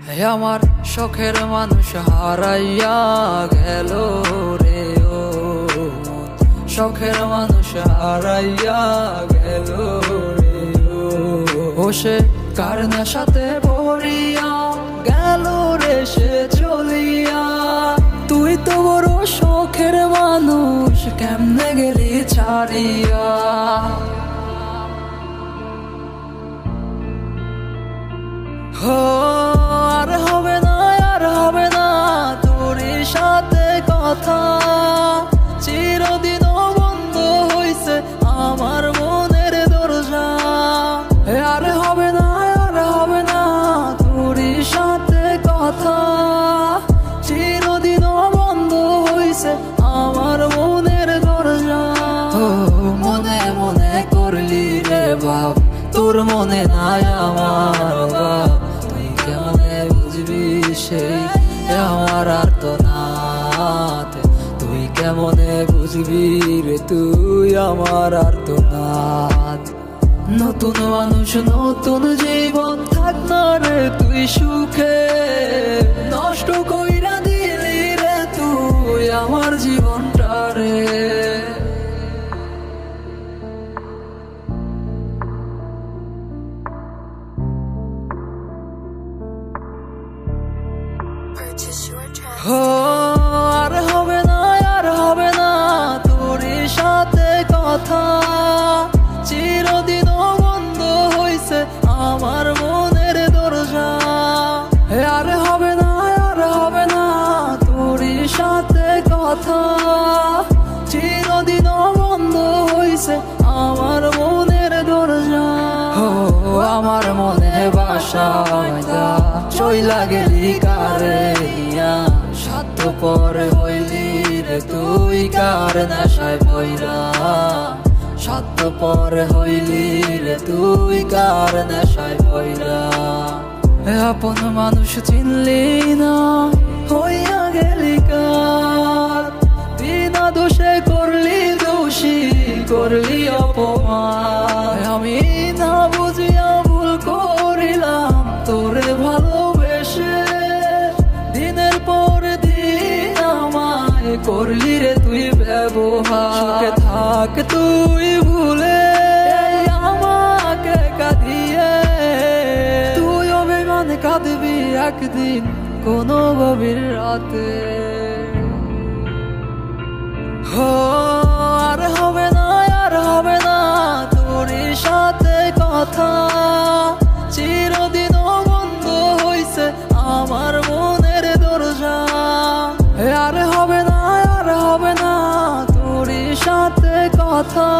হে আমার শখের মানুষ হারাইয়া গেল রে ও মন, শখের মানুষ হারাইয়া গেল রে ও সে কার নেশাতে পড়িয়া গেল রে সে চলিয়া। তুই তো বড় শখের মানুষ কেমনে গেলি ছাড়িয়া। আর হবে না, আর হবে না তোর সাথে কথা, চিরদিন বন্ধ হইছে আমার মনের দরজা। আর হবে না, আর হবে না তোর সাথে কথা, চিরদিন বন্ধ হইছে আমার মনের দরজা। মনে মনে করলি রে বাপ, তোর মনে নাই আমার বাপ, তুই কেমনে বুঝবি সেই আমার আর তো নাথ, তুই কেমনে বুঝবি রে তুই আমার আর তো নাথ। নতুন মানুষ নতুন জীবন থাক না রে তুই সুখে, নষ্ট কইরা দিলি রে তুই আমার জীবনটা রে। আর হবে না, আর হবে না তোর সাথে কথা, চিরদিন বন্ধ হইছে আমার মনের দরজা। আর হবে না, আর হবে না তোর সাথে কথা, চিরদিন বন্ধ হইছে আমার মনের দরজা। আমার মনে বাসা চইলা গেলি কারে ইয়া, স্বার্থপর হইলি রে তুই কার নেশায় পইরা, স্বার্থপর হইলি রে তুই কার নেশায় পইরা। আপন মানুষ চিনলি না হইয়া গেলি কার, বিনা দোষে করলি দোষী করলি অপমান। আমি না বুঝিয়া ভুল করিলাম তোরে ভালোবেসে, দিনের পর দিন আমায় করলি রে তুই ব্যবহার। সুখে থাক তুই ভুলে আমাকে কাঁদিয়ে, তুই অভিমান কাঁদবি একদিন কোনো গভীর রাতে। আর হবে না, আর হবে না তোর সাথে কথা, চিরদিন বন্ধ হইছে আমার মনের দরজা। আর হবে না, আর হবে না তোর সাথে কথা।